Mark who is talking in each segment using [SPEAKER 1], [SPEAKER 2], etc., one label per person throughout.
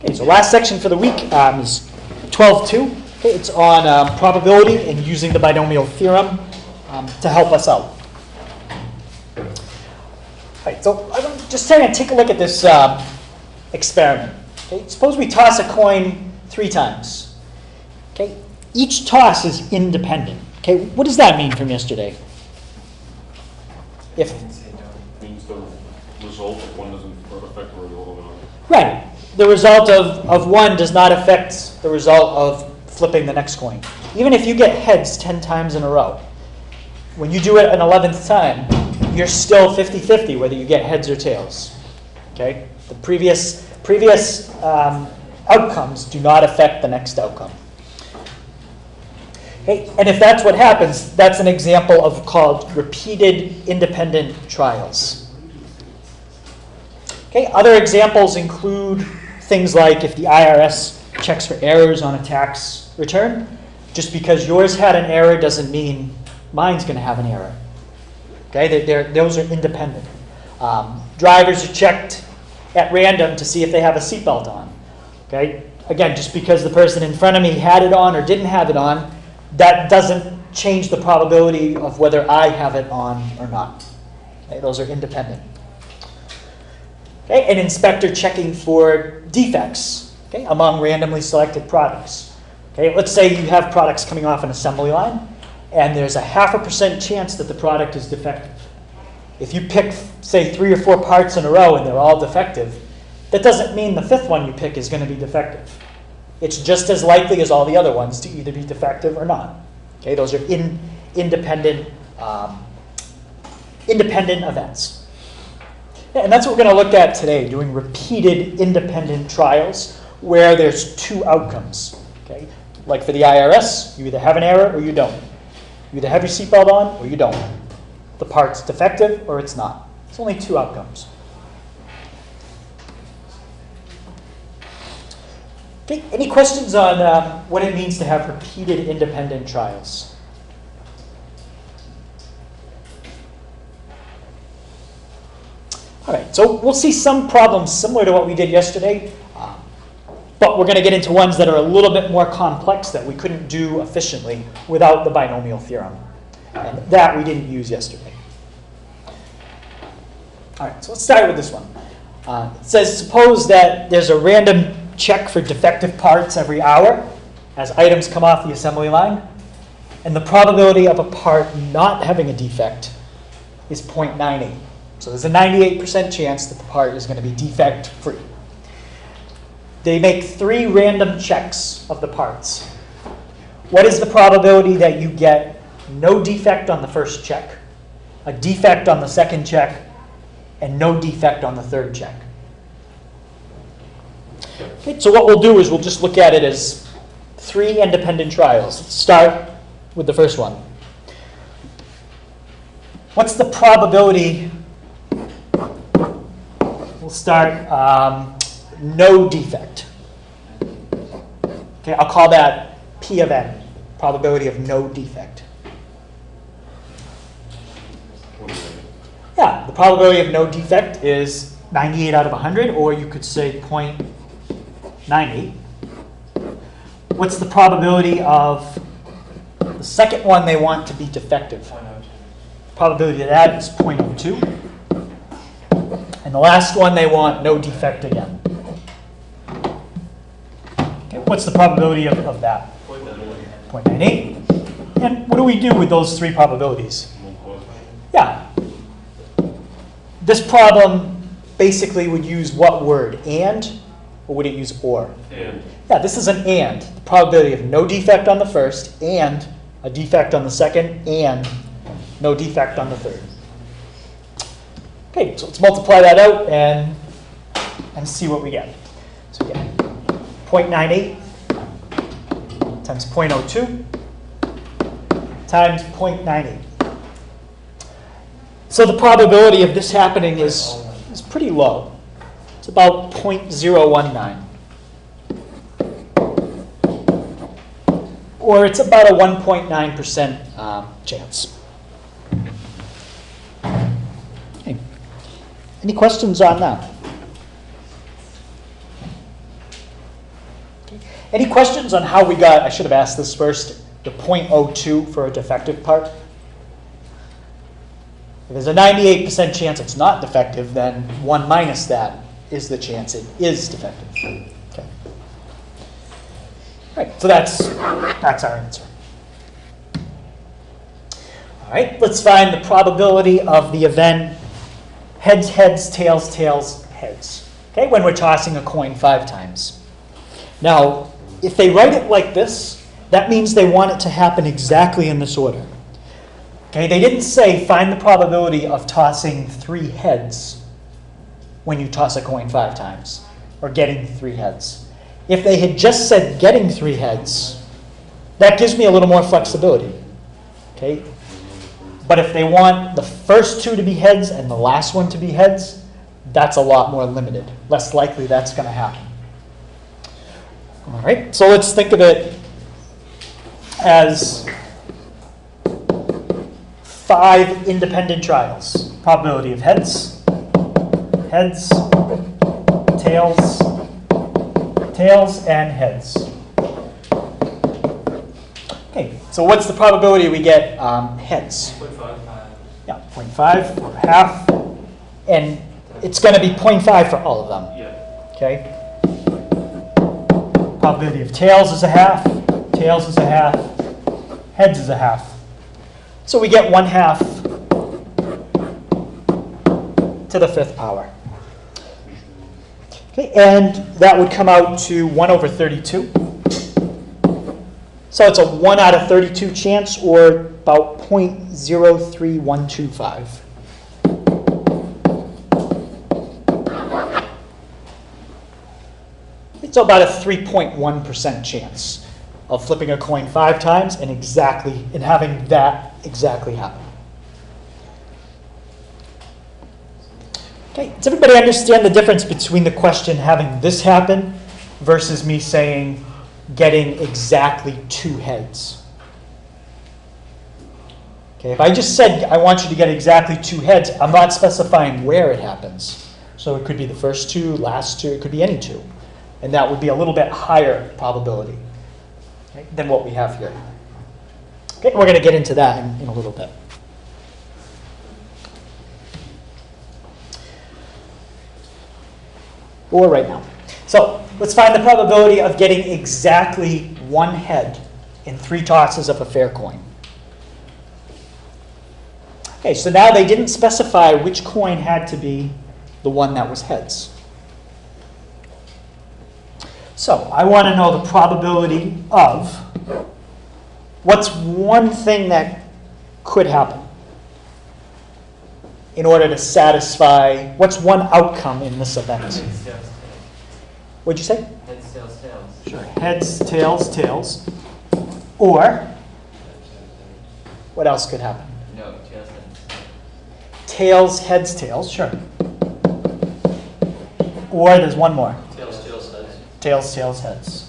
[SPEAKER 1] Okay, so last section for the week is 12.2. Okay, it's on probability and using the binomial theorem to help us out. All right, so I'm just trying to take a look at this experiment. Okay, suppose we toss a coin 3 times. Okay, each toss is independent. Okay, what does that mean from yesterday? If
[SPEAKER 2] means the result of one doesn't affect the result of another.
[SPEAKER 1] Right. The result of one does not affect the result of flipping the next coin. Even if you get heads 10 times in a row, when you do it an 11th time, you're still 50-50 whether you get heads or tails. Okay? The previous outcomes do not affect the next outcome. Okay? And if that's what happens, that's an example of called repeated independent trials. Okay? Other examples include things like if the IRS checks for errors on a tax return. Just because yours had an error doesn't mean mine's going to have an error. Okay, those are independent. Drivers are checked at random to see if they have a seatbelt on. Okay, again, just because the person in front of me had it on or didn't have it on, that doesn't change the probability of whether I have it on or not. Okay, those are independent. Okay, an inspector checking for defects, okay, among randomly selected products. Okay, let's say you have products coming off an assembly line, and there's a 0.5% chance that the product is defective. If you pick, say, 3 or 4 parts in a row and they're all defective, that doesn't mean the 5th one you pick is going to be defective. It's just as likely as all the other ones to either be defective or not. Okay, those are independent events. Yeah, and that's what we're going to look at today, doing repeated independent trials where there's 2 outcomes. Okay? Like for the IRS, you either have an error or you don't. You either have your seatbelt on or you don't. The part's defective or it's not. It's only 2 outcomes. Okay, any questions on what it means to have repeated independent trials? All right, so we'll see some problems similar to what we did yesterday, but we're going to get into ones that are a little bit more complex that we couldn't do efficiently without the binomial theorem. And that we didn't use yesterday. All right, so let's start with this one. It says, suppose that there's a random check for defective parts every hour as items come off the assembly line, and the probability of a part not having a defect is 0.98. So there's a 98% chance that the part is going to be defect-free. They make 3 random checks of the parts. What is the probability that you get no defect on the first check, a defect on the second check, and no defect on the third check? Okay, so what we'll do is we'll just look at it as 3 independent trials. Let's start with the first one. What's the probability? We'll start no defect. Okay, I'll call that P of n, probability of no defect. Yeah, the probability of no defect is 98 out of 100, or you could say 0.98. What's the probability of the second one they want to be defective? Probability of that is 0.02. And the last one, they want no defect again. Okay, what's the probability of that? 0.98. And what do we do with those 3 probabilities? Yeah. This problem basically would use what word? And? Or would it use or?
[SPEAKER 2] And.
[SPEAKER 1] Yeah, this is an and. The probability of no defect on the first, and a defect on the second, and no defect on the third. Okay, so let's multiply that out and see what we get. So we get 0.98 times 0.02 times 0.98. So the probability of this happening is pretty low. It's about 0.019. Or it's about a 1.9% chance. Any questions on that? Any questions on how we got, I should have asked this first, the 0.02 for a defective part? If there's a 98% chance it's not defective, then 1 minus that is the chance it is defective. Okay. All right, so that's our answer. All right, let's find the probability of the event heads, heads, tails, tails, heads. Okay, when we're tossing a coin 5 times. Now, if they write it like this, that means they want it to happen exactly in this order. Okay, they didn't say find the probability of tossing 3 heads when you toss a coin 5 times, or getting 3 heads. If they had just said getting 3 heads, that gives me a little more flexibility. Okay? But if they want the first 2 to be heads and the last one to be heads, that's a lot more limited. Less likely that's going to happen. All right, so let's think of it as 5 independent trials. Probability of heads, heads, tails, tails, and heads. Okay, so what's the probability we get heads?
[SPEAKER 3] 0.5.
[SPEAKER 1] Yeah, 0.5 or half. And it's going to be 0.5 for all of them.
[SPEAKER 3] Yeah.
[SPEAKER 1] Okay? Probability of tails is a half, tails is a half, heads is a half. So we get 1/2 to the 5th power. Okay, and that would come out to 1/32. So it's a 1 out of 32 chance, or about 0.03125. It's about a 3.1% chance of flipping a coin 5 times and having that exactly happen. Okay, does everybody understand the difference between the question having this happen versus me saying getting exactly 2 heads? Okay, if I just said I want you to get exactly 2 heads, I'm not specifying where it happens. So it could be the first 2, last 2, it could be any 2. And that would be a little bit higher probability, okay, than what we have here. Okay, we're going to get into that in a little bit. Or right now. So let's find the probability of getting exactly 1 head in 3 tosses of a fair coin. Okay, so now they didn't specify which coin had to be the one that was heads. So I want to know the probability of what's one thing that could happen in order to satisfy, what's one outcome in this event?
[SPEAKER 3] Heads, tails, tails.
[SPEAKER 1] What'd you say?
[SPEAKER 3] Heads, tails, tails.
[SPEAKER 1] Sure. Heads, tails, tails. Or, what else could happen?
[SPEAKER 3] No, tails, heads.
[SPEAKER 1] Tails, heads, tails, sure. Or there's one more.
[SPEAKER 3] Tails, tails, heads.
[SPEAKER 1] Tails, tails, heads.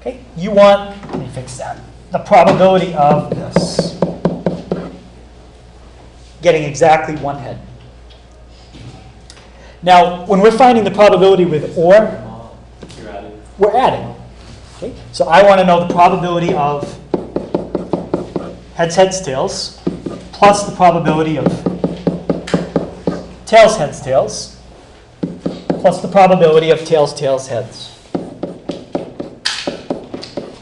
[SPEAKER 1] Okay, you want, let me fix that, the probability of this. Getting exactly 1 head. Now, when we're finding the probability with or,
[SPEAKER 3] You're adding.
[SPEAKER 1] we're adding. Okay, so I want to know the probability of heads, heads, tails, plus the probability of tails, heads, tails, plus the probability of tails, tails, heads.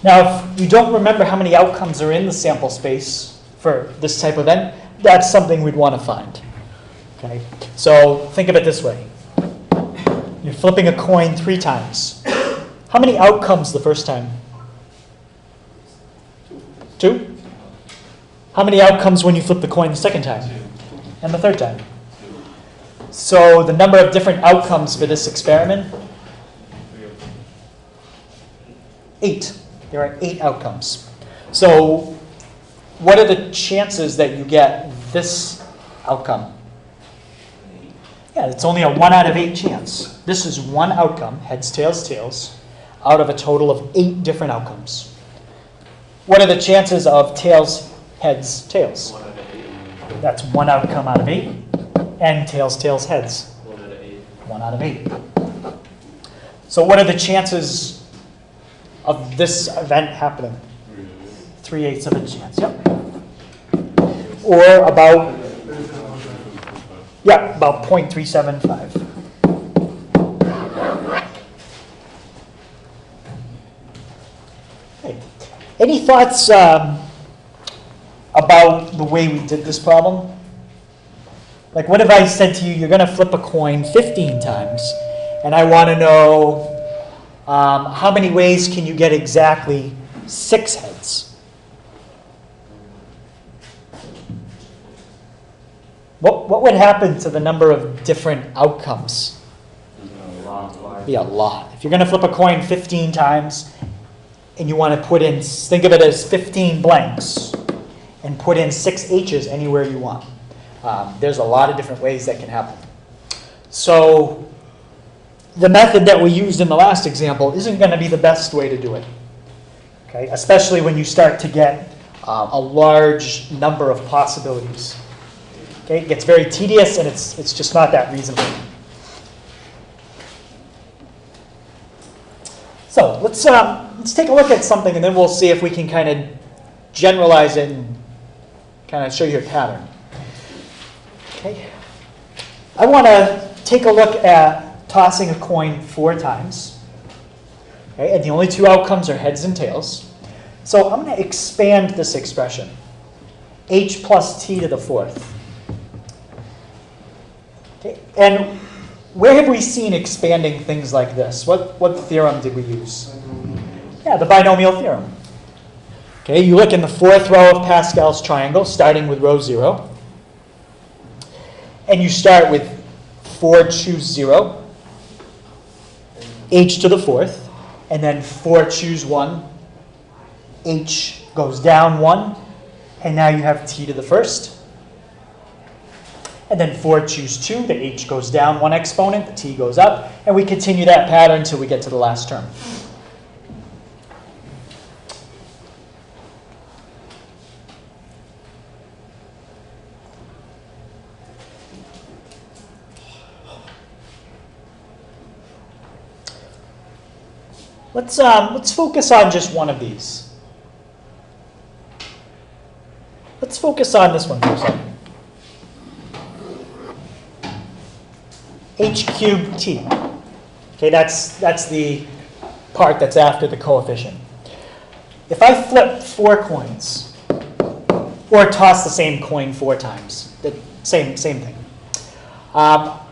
[SPEAKER 1] Now, if you don't remember how many outcomes are in the sample space for this type of event, that's something we'd want to find. Okay, so think of it this way. You're flipping a coin 3 times. How many outcomes the first time? 2? How many outcomes when you flip the coin the second time?
[SPEAKER 3] 2.
[SPEAKER 1] And the third time? 2. So the number of different outcomes for this experiment? 8. There are 8 outcomes. So what are the chances that you get this outcome? Yeah, it's only a 1 out of 8 chance. This is one outcome, heads, tails, tails, out of a total of 8 different outcomes. What are the chances of tails, heads, tails?
[SPEAKER 3] 1 out of 8.
[SPEAKER 1] That's 1 outcome out of 8. And tails, tails, heads.
[SPEAKER 3] 1 out of 8.
[SPEAKER 1] 1 out of 8. So what are the chances of this event happening? 3/8 of a chance, yep. Or about, yeah, about 0.375. Okay. Any thoughts about the way we did this problem? Like, what if I said to you, you're going to flip a coin 15 times, and I want to know how many ways can you get exactly 6 heads? What would happen to the number of different outcomes? Be a lot. If you're going to flip a coin 15 times, and you want to put in, think of it as 15 blanks, and put in 6 H's anywhere you want. There's a lot of different ways that can happen. So the method that we used in the last example isn't going to be the best way to do it. Okay? Especially when you start to get a large number of possibilities. Okay? It gets very tedious, and it's just not that reasonable. So let's take a look at something, and then we'll see if we can kind of generalize it and kind of show you a pattern. Okay. I want to take a look at tossing a coin 4 times. Okay, and the only 2 outcomes are heads and tails. So I'm going to expand this expression, h plus t to the 4th. Okay, and where have we seen expanding things like this? What theorem did we use? Yeah, the binomial theorem. Okay, you look in the 4th row of Pascal's triangle, starting with row 0. And you start with 4 choose 0, h to the 4th, and then 4 choose 1, h goes down 1, and now you have t to the 1st. And then 4 choose 2, the h goes down 1 exponent, the t goes up, and we continue that pattern until we get to the last term. Let's focus on just one of these. Let's focus on this one for a second. H cubed t. Okay, that's the part that's after the coefficient. If I flip 4 coins, or toss the same coin 4 times, the same thing. How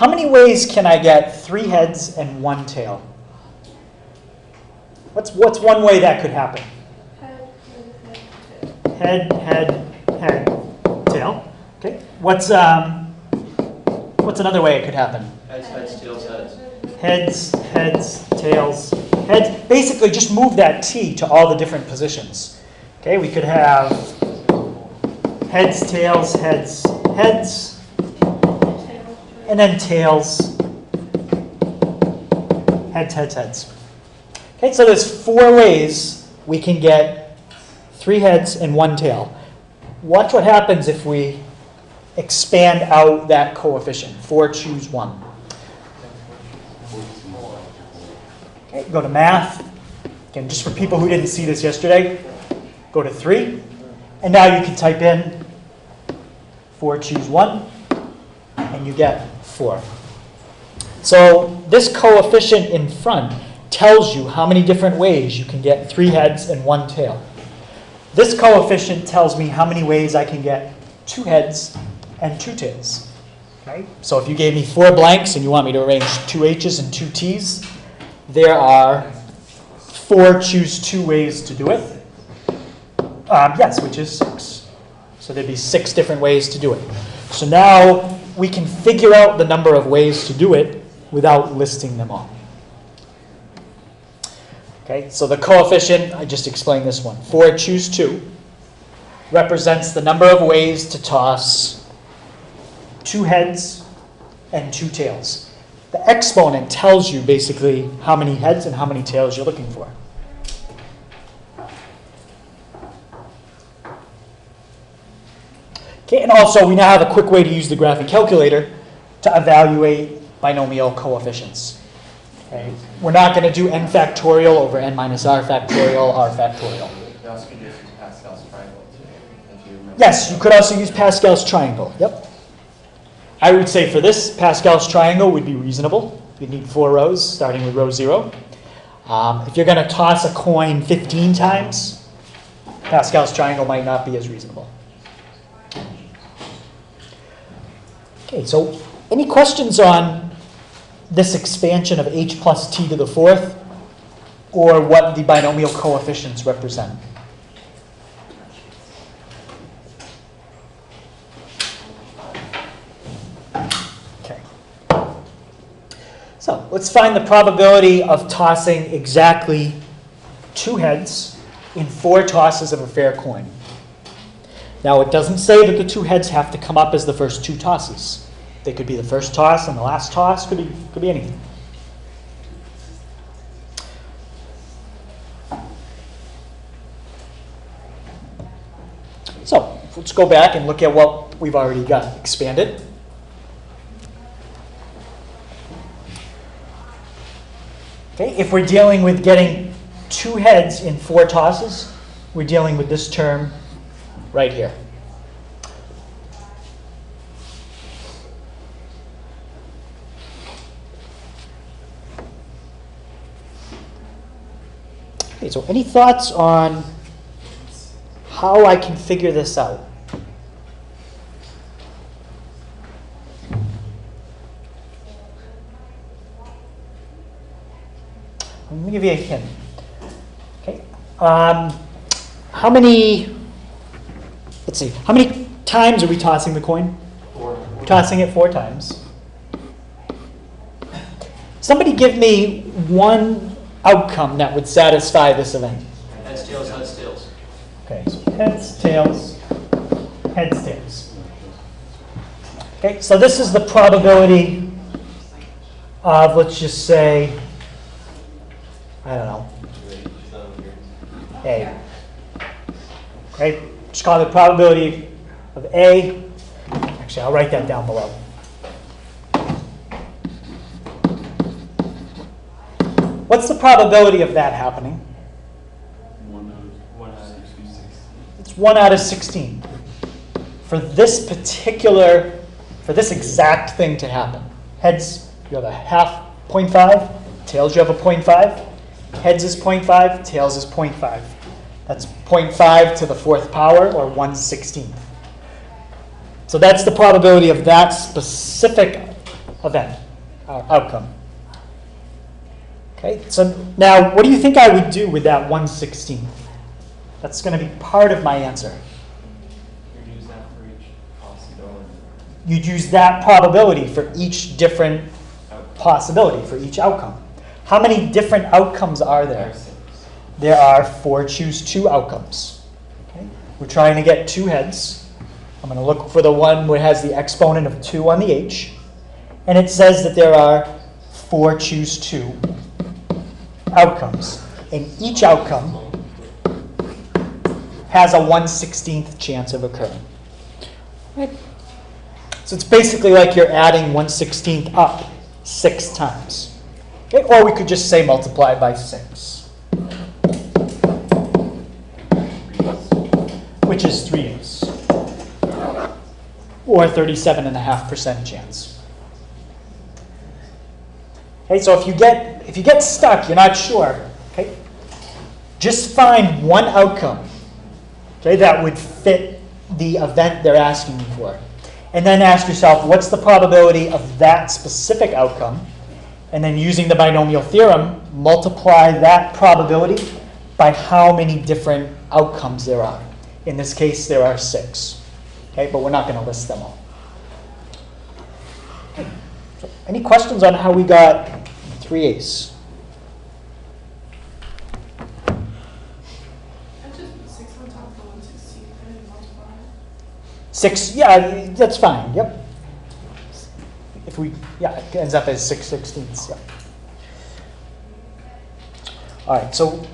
[SPEAKER 1] many ways can I get 3 heads and 1 tail? What's one way that could happen? Head, tail. Okay. What's another way it could happen?
[SPEAKER 3] Heads, tails, heads.
[SPEAKER 1] Heads, tails, heads. Basically, just move that t to all the different positions. Okay, we could have heads, tails, heads, and then tails, heads. Okay, so there's 4 ways we can get 3 heads and 1 tail. Watch what happens if we expand out that coefficient. 4 choose 1. Okay, go to math. Again, just for people who didn't see this yesterday, go to 3. And now you can type in 4 choose 1, and you get 4. So this coefficient in front tells you how many different ways you can get 3 heads and 1 tail. This coefficient tells me how many ways I can get 2 heads and 2 tails. Okay? So if you gave me 4 blanks and you want me to arrange 2 H's and 2 T's, there are 4 choose 2 ways to do it. Yes, which is 6. So there'd be 6 different ways to do it. So now we can figure out the number of ways to do it without listing them all. Okay, so the coefficient, I just explained this one, 4 choose 2, represents the number of ways to toss 2 heads and 2 tails. The exponent tells you basically how many heads and how many tails you're looking for. Okay, and also we now have a quick way to use the graphing calculator to evaluate binomial coefficients. Okay? We're not going to do n factorial over n minus r factorial, r factorial.
[SPEAKER 3] You also could just use Pascal's triangle too, if you remember.
[SPEAKER 1] Yes, you could also use Pascal's triangle. Yep. I would say for this, Pascal's triangle would be reasonable. You'd need 4 rows, starting with row 0. If you're going to toss a coin 15 times, Pascal's triangle might not be as reasonable. Okay, so any questions on this expansion of h plus t to the 4th, or what the binomial coefficients represent? Okay. So let's find the probability of tossing exactly 2 heads in 4 tosses of a fair coin. Now, it doesn't say that the 2 heads have to come up as the first 2 tosses. They could be the first toss and the last toss. Could be anything. So let's go back and look at what we've already got expanded. Okay, if we're dealing with getting 2 heads in 4 tosses, we're dealing with this term right here. Okay, so any thoughts on how I can figure this out? Let me give you a hint. Okay. How many, let's see, how many times are we tossing the coin?
[SPEAKER 3] 4.
[SPEAKER 1] We're tossing it 4 times. Somebody give me one outcome that would satisfy this event.
[SPEAKER 3] Heads, tails, heads, tails.
[SPEAKER 1] Okay, so heads, tails, heads, tails. Okay, so this is the probability of, let's just say, I don't know, A. Okay, just call it the probability of A. Actually, I'll write that down below. What's the probability of that happening?
[SPEAKER 2] 1 out of 66.
[SPEAKER 1] It's 1 out of 16. For this exact thing to happen. Heads, you have a half 0.5. Tails, you have a 0.5. Heads is 0.5. Tails is 0.5. That's 0.5 to the 4th power, or 1/16. So that's the probability of that specific event, outcome. Okay, so now what do you think I would do with that 1/16? That's going to be part of my answer.
[SPEAKER 3] You'd use that for each possibility.
[SPEAKER 1] You'd use that probability for each different possibility, for each outcome. How many different outcomes are there? There are 4 choose 2 outcomes. Okay? We're trying to get 2 heads. I'm going to look for the one where it has the exponent of 2 on the h. And it says that there are 4 choose 2 outcomes. And each outcome has a 1/16th chance of occurring. Right? So it's basically like you're adding 1/16th up 6 times. Okay? Or we could just say multiply by 6. Which is 3/8. Or 37.5% chance. Okay, so if you get stuck, you're not sure, okay, just find one outcome, okay, that would fit the event they're asking you for. And then ask yourself, what's the probability of that specific outcome? And then using the binomial theorem, multiply that probability by how many different outcomes there are. In this case, there are 6. Okay, but we're not going to list them all. Okay. So any questions on how we got 3/8?
[SPEAKER 4] I just put 6 on top of 1/16 and then multiply.
[SPEAKER 1] 6, yeah, that's fine, yep. If we, yeah, it ends up as 6/16, yeah. All right, so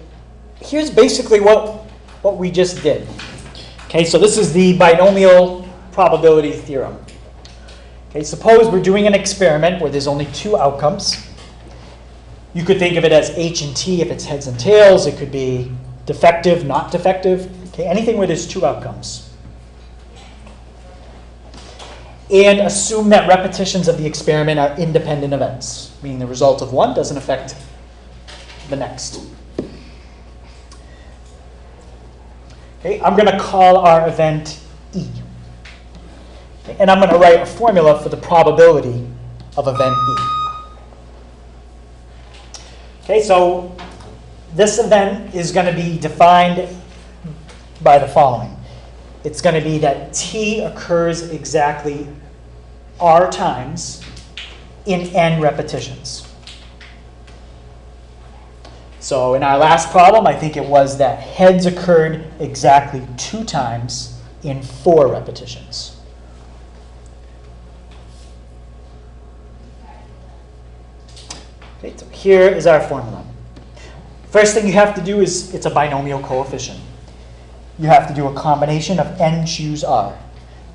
[SPEAKER 1] here's basically what we just did. Okay, so this is the binomial probability theorem. Okay, suppose we're doing an experiment where there's only 2 outcomes. You could think of it as H and T if it's heads and tails. It could be defective, not defective. Okay, anything where there's two outcomes. And assume that repetitions of the experiment are independent events, meaning the result of one doesn't affect the next. Okay, I'm going to call our event E. Okay, and I'm going to write a formula for the probability of event E. Okay, so this event is going to be defined by the following. It's going to be that T occurs exactly R times in N repetitions. So in our last problem, I think it was that heads occurred exactly 2 times in 4 repetitions. Okay, so here is our formula. First thing you have to do is, it's a binomial coefficient. You have to do a combination of n choose r.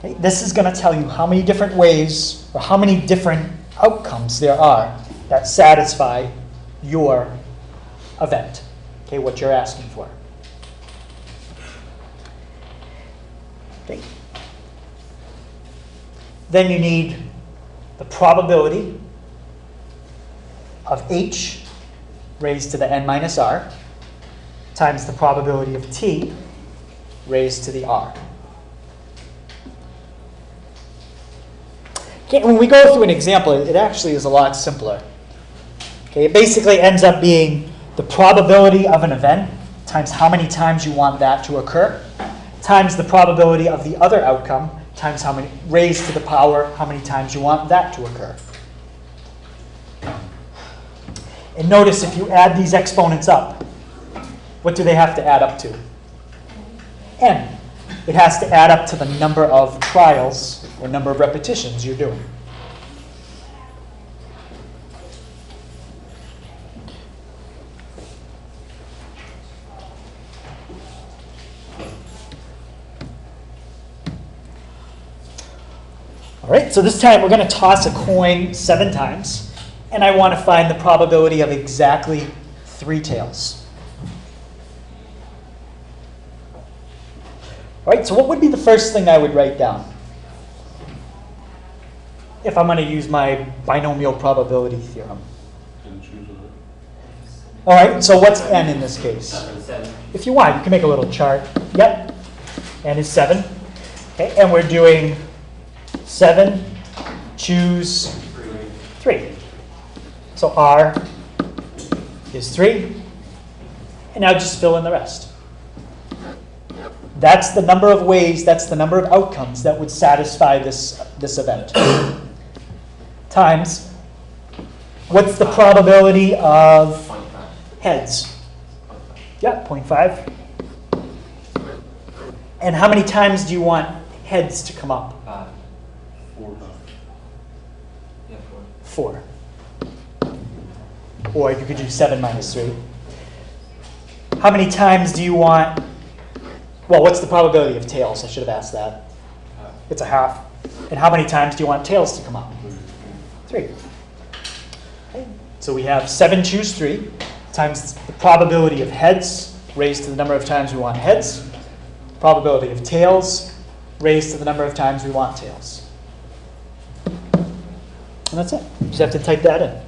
[SPEAKER 1] Okay, this is going to tell you how many different ways or how many different outcomes there are that satisfy your event, okay, what you're asking for. Okay. Then you need the probability of h raised to the n minus r times the probability of t raised to the r. Okay, when we go through an example, it actually is a lot simpler. Okay, it basically ends up being the probability of an event times how many times you want that to occur, times the probability of the other outcome, times how many, raised to the power how many times you want that to occur. And notice if you add these exponents up, what do they have to add up to? N. It has to add up to the number of trials or number of repetitions you're doing. All right, so this time we're going to toss a coin 7 times, and I want to find the probability of exactly 3 tails. All right, so what would be the first thing I would write down if I'm going to use my binomial probability theorem?
[SPEAKER 2] Didn't choose it.
[SPEAKER 1] All right, so what's n in this case?
[SPEAKER 3] 7.
[SPEAKER 1] If you want, you can make a little chart. Yep, n is 7. Okay, and we're doing 7, choose 3. So r is 3. And now just fill in the rest. That's the number of ways, that's the number of outcomes that would satisfy this event. Times, what's the probability of
[SPEAKER 3] 0.5.
[SPEAKER 1] heads? Yeah, 0.5. And how many times do you want heads to come up?
[SPEAKER 2] 4 times.
[SPEAKER 3] Yeah,
[SPEAKER 1] 4. Or you could do 7 minus 3. How many times do you want, well, what's the probability of tails? I should have asked that. It's a half. And how many times do you want tails to come up? 3. Okay. So we have 7 choose 3 times the probability of heads raised to the number of times we want heads, probability of tails raised to the number of times we want tails. And that's it. You just have to type that in.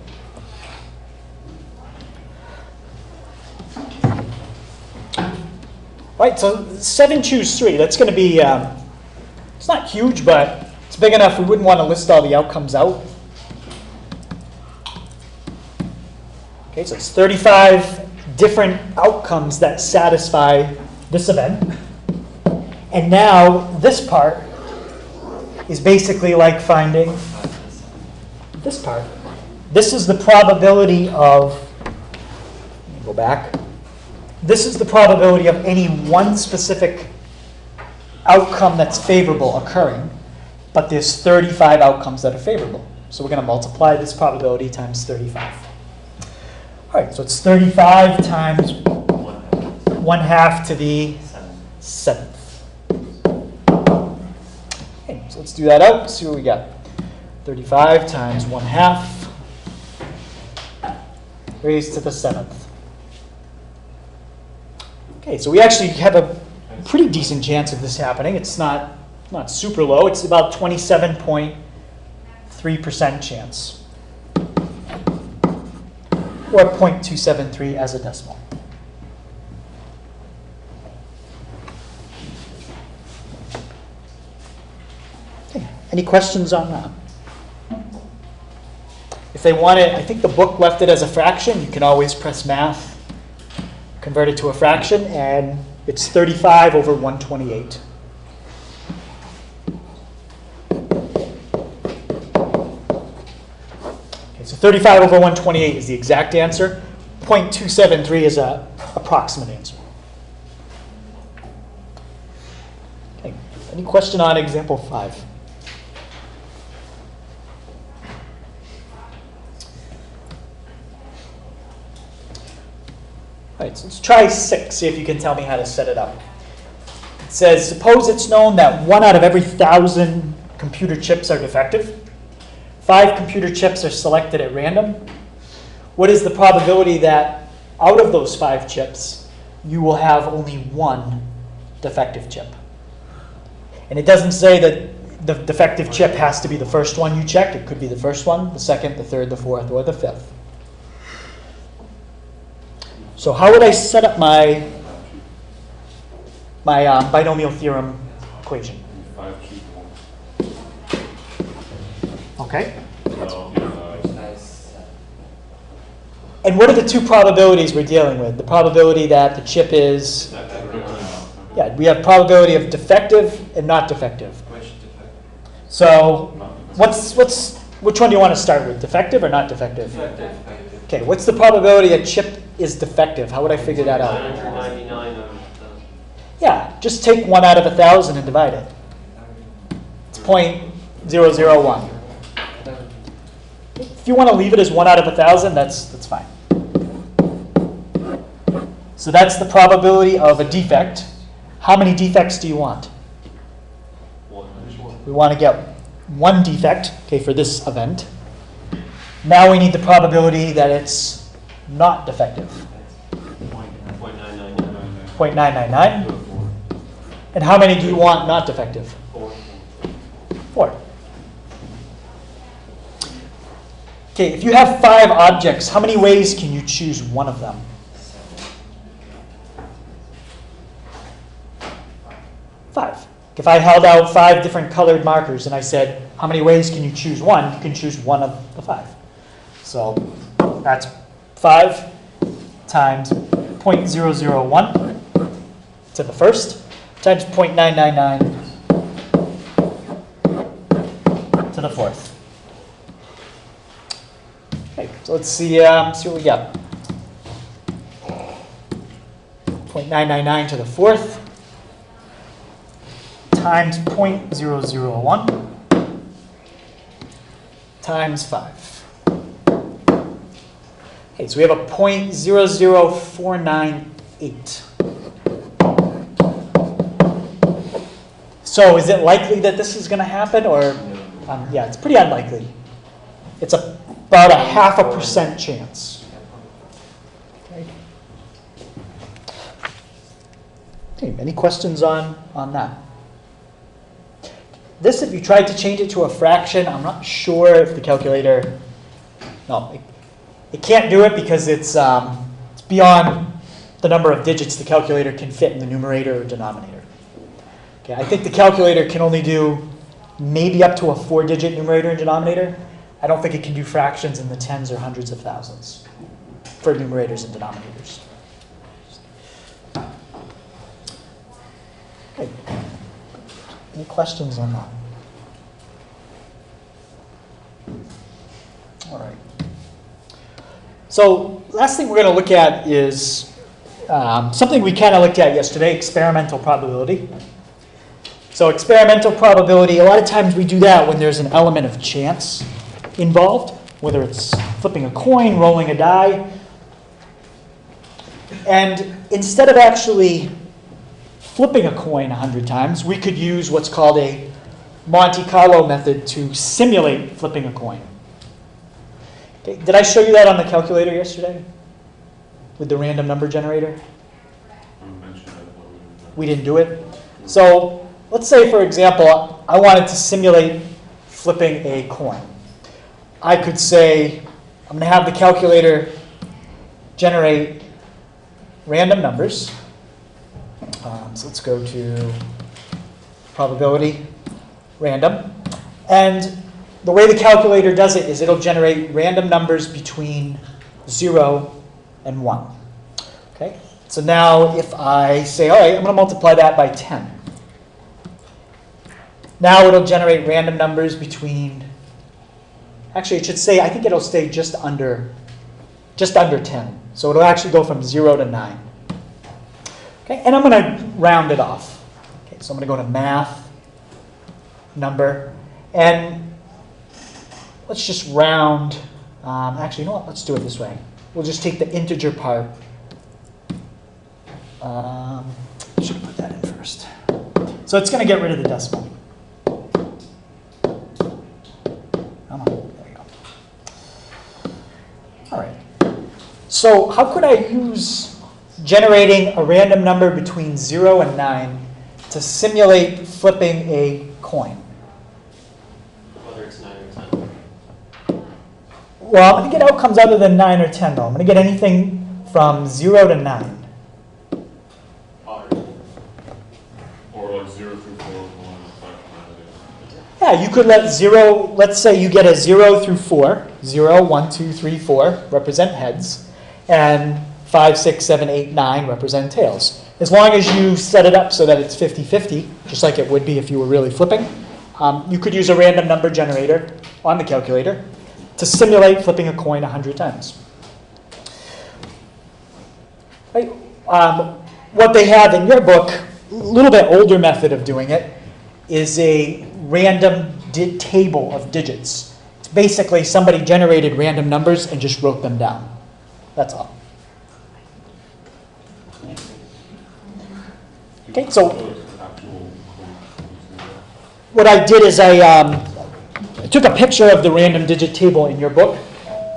[SPEAKER 1] All right, so 7 choose 3. That's going to be, it's not huge, but it's big enough we wouldn't want to list all the outcomes out. Okay, so it's 35 different outcomes that satisfy this event. And now this part is basically like finding this part. This is the probability of, let me go back. This is the probability of any one specific outcome that's favorable occurring, but there's 35 outcomes that are favorable. So we're going to multiply this probability times 35. All right, so it's 35 times 1/2 to the 7th. Okay, so let's do that out, see what we got. 35 times 1/2 raised to the 7th. Okay, so we actually have a pretty decent chance of this happening. It's not super low. It's about 27.3% chance, or 0.273 as a decimal. Okay, any questions on that? If they want it, I think the book left it as a fraction. You can always press math, convert it to a fraction, and it's 35 over 128. Okay, so 35 over 128 is the exact answer. 0.273 is an approximate answer. Okay, any question on example 5? All right, so let's try 6, see if you can tell me how to set it up. It says, suppose it's known that 1 out of every 1,000 computer chips are defective. 5 computer chips are selected at random. What is the probability that out of those 5 chips, you will have only 1 defective chip? And it doesn't say that the defective chip has to be the first one you check. It could be the first one, the second, the third, the fourth, or the fifth. So how would I set up my binomial theorem equation?
[SPEAKER 2] 5 choose 1.
[SPEAKER 1] Okay.
[SPEAKER 2] So,
[SPEAKER 1] And what are the 2 probabilities we're dealing with? The probability that the chip is, yeah, we have probability of defective and not defective.
[SPEAKER 3] Which defective?
[SPEAKER 1] So which one do you want to start with? Defective or not defective?
[SPEAKER 3] Defective.
[SPEAKER 1] Okay, what's the probability a chip is defective? How would I figure that out?
[SPEAKER 3] 999 of
[SPEAKER 1] Yeah, just take 1 out of 1,000 and divide it. It's 0.001. If you want to leave it as 1 out of 1,000, that's fine. So that's the probability of a defect. How many defects do you want? We want to get 1 defect, okay, for this event. Now we need the probability that it's not defective. 0.999. And how many do you want not defective? 4. Okay, if you have 5 objects, how many ways can you choose one of them? 5. If I held out 5 different colored markers and I said, how many ways can you choose one? You can choose one of the 5. So that's 5 times 0.001 to the first times 0.999 to the fourth. Okay, so let's see what we got. 0.999 to the fourth times 0.001 times 5. Okay, so we have a 0.00498. So is it likely that this is going to happen, or yeah, it's pretty unlikely. It's about a 0.5% chance. Okay. Okay, any questions on that? This, if you tried to change it to a fraction, I'm not sure if the calculator, no, it can't do it because it's beyond the number of digits the calculator can fit in the numerator or denominator. Okay, I think the calculator can only do maybe up to a 4-digit numerator and denominator. I don't think it can do fractions in the tens or hundreds of thousands for numerators and denominators. Okay. Any questions on that? All right. So last thing we're going to look at is something we kind of looked at yesterday, experimental probability. So experimental probability, a lot of times we do that when there's an element of chance involved, whether it's flipping a coin, rolling a die. And instead of actually flipping a coin 100 times, we could use what's called a Monte Carlo method to simulate flipping a coin. Okay, did I show you that on the calculator yesterday? With the random number generator?
[SPEAKER 2] You mentioned that, but
[SPEAKER 1] We didn't do it. So let's say, for example, I wanted to simulate flipping a coin. I could say, I'm going to have the calculator generate random numbers. So let's go to probability random. And the way the calculator does it is it'll generate random numbers between 0 and 1. Okay? So now if I say, all right, I'm going to multiply that by 10. Now it'll generate random numbers between, actually it should say, I think it'll stay just under 10. So it'll actually go from 0 to 9. Okay, and I'm going to round it off. Okay, so I'm going to go to math, number, and let's just round. Actually, you know what? Let's do it this way. We'll just take the integer part. Should have put that in first. So it's going to get rid of the decimal. Come on, there we go. All right. So how could I use generating a random number between 0 and 9 to simulate flipping a coin?
[SPEAKER 3] Whether it's 9 or 10.
[SPEAKER 1] Well, I'm going to get outcomes other than 9 or 10, though. I'm going to get anything from 0 to 9.
[SPEAKER 3] Odd.
[SPEAKER 2] or like 0 through 4, 1, 5, 9.
[SPEAKER 1] Yeah, you could let 0, let's say you get a 0 through 4. 0, 1, 2, 3, 4 represent heads. And 5, 6, 7, 8, 9 represent tails. As long as you set it up so that it's 50-50, just like it would be if you were really flipping, you could use a random number generator on the calculator to simulate flipping a coin 100 times. Right? What they have in your book, a little bit older method of doing it, is a random table of digits. It's basically somebody generated random numbers and just wrote them down. That's all. Okay, so what I did is I took a picture of the random digit table in your book.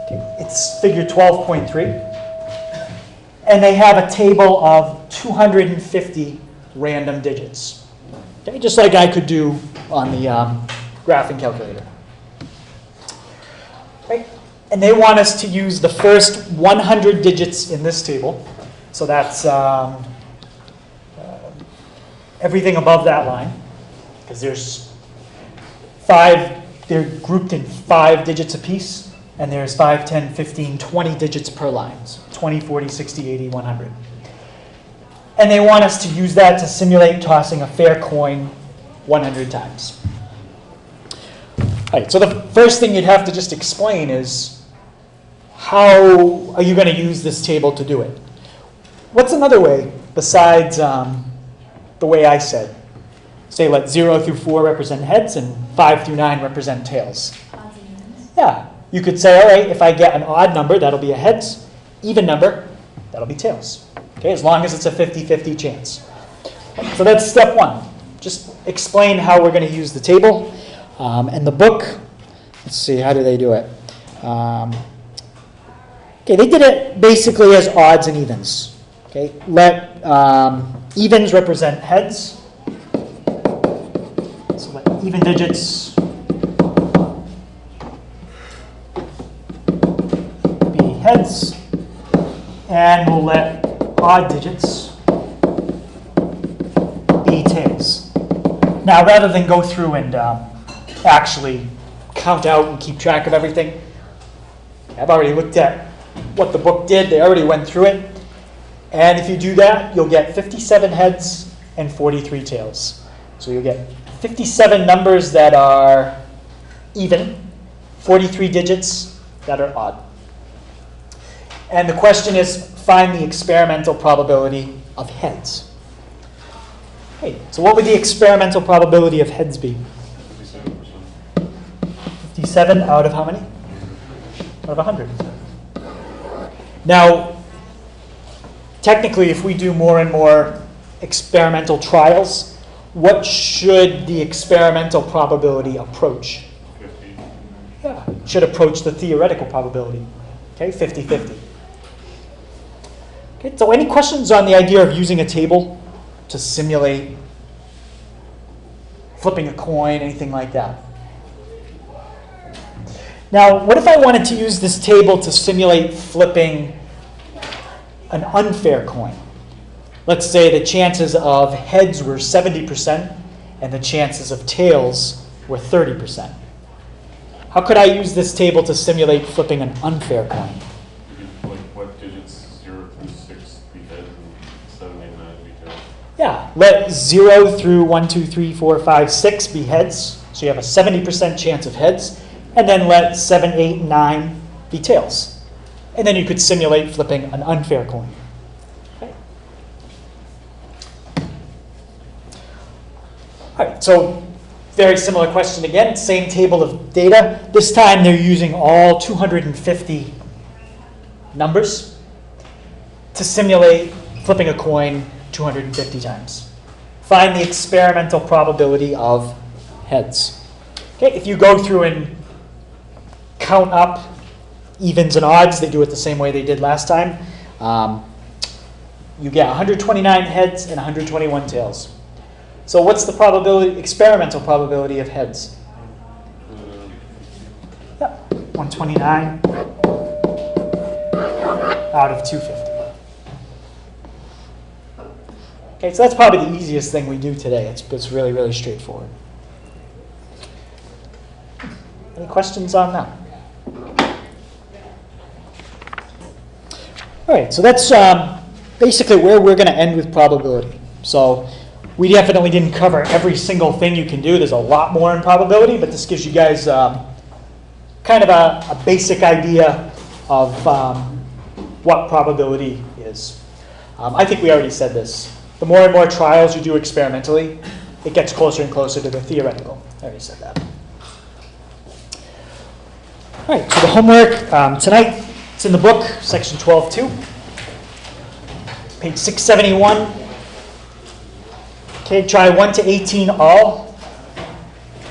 [SPEAKER 1] Okay, it's figure 12.3. And they have a table of 250 random digits. Okay, just like I could do on the graphing calculator. Right? And they want us to use the first 100 digits in this table. So that's everything above that line. Because there's 5, they're grouped in 5 digits apiece. And there's 5, 10, 15, 20 digits per line. So 20, 40, 60, 80, 100. And they want us to use that to simulate tossing a fair coin 100 times. All right, so the first thing you'd have to just explain is, how are you going to use this table to do it? What's another way besides the way I said? Say let 0 through 4 represent heads and 5 through 9 represent tails.
[SPEAKER 5] Odds and ends.
[SPEAKER 1] Yeah, you could say, all right, if I get an odd number, that'll be a heads. Even number, that'll be tails. Okay, as long as it's a 50-50 chance. So that's step 1. Just explain how we're going to use the table. And the book, let's see, how do they do it? Okay, they did it basically as odds and evens. Okay, let evens represent heads. So let even digits be heads, and we'll let odd digits be tails. Now, rather than go through and actually count out and keep track of everything, I've already looked at what the book did. They already went through it. And if you do that, you'll get 57 heads and 43 tails. So you'll get 57 numbers that are even, 43 digits that are odd. And the question is, find the experimental probability of heads. Okay, so what would the experimental probability of heads be?
[SPEAKER 2] 57%.
[SPEAKER 1] 57 out of how many? Out of 100. Now, technically, if we do more and more experimental trials, what should the experimental probability approach?
[SPEAKER 2] 50.
[SPEAKER 1] Yeah, should approach the theoretical probability. Okay, 50-50. Okay, so any questions on the idea of using a table to simulate flipping a coin, anything like that? Now, what if I wanted to use this table to simulate flipping an unfair coin? Let's say the chances of heads were 70% and the chances of tails were 30%. How could I use this table to simulate flipping an unfair coin?
[SPEAKER 2] Like what digits 0 through 6 be heads and 7, 8, 9 be tails?
[SPEAKER 1] Yeah, let 0 through 1, 2, 3, 4, 5, 6 be heads. So you have a 70% chance of heads. And then let 7, 8, 9 be tails. And then you could simulate flipping an unfair coin. Okay. All right, so very similar question again, same table of data. This time they're using all 250 numbers to simulate flipping a coin 250 times. Find the experimental probability of heads. Okay, if you go through and count up evens and odds, they do it the same way they did last time. You get 129 heads and 121 tails. So what's the probability, experimental probability of heads? Yeah, 129 out of 250. Okay, so that's probably the easiest thing we do today. It's really, really straightforward. Any questions on that? All right, so that's basically where we're going to end with probability. So we definitely didn't cover every single thing you can do. There's a lot more in probability, but this gives you guys kind of a basic idea of what probability is. I think we already said this. The more and more trials you do experimentally, it gets closer and closer to the theoretical. I already said that. All right, so the homework tonight, it's in the book, section 12.2, page 671. Okay, try 1 to 18 all,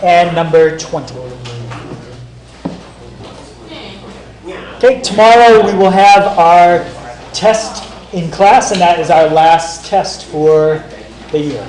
[SPEAKER 1] and number 20. Okay, tomorrow we will have our test in class, and that is our last test for the year.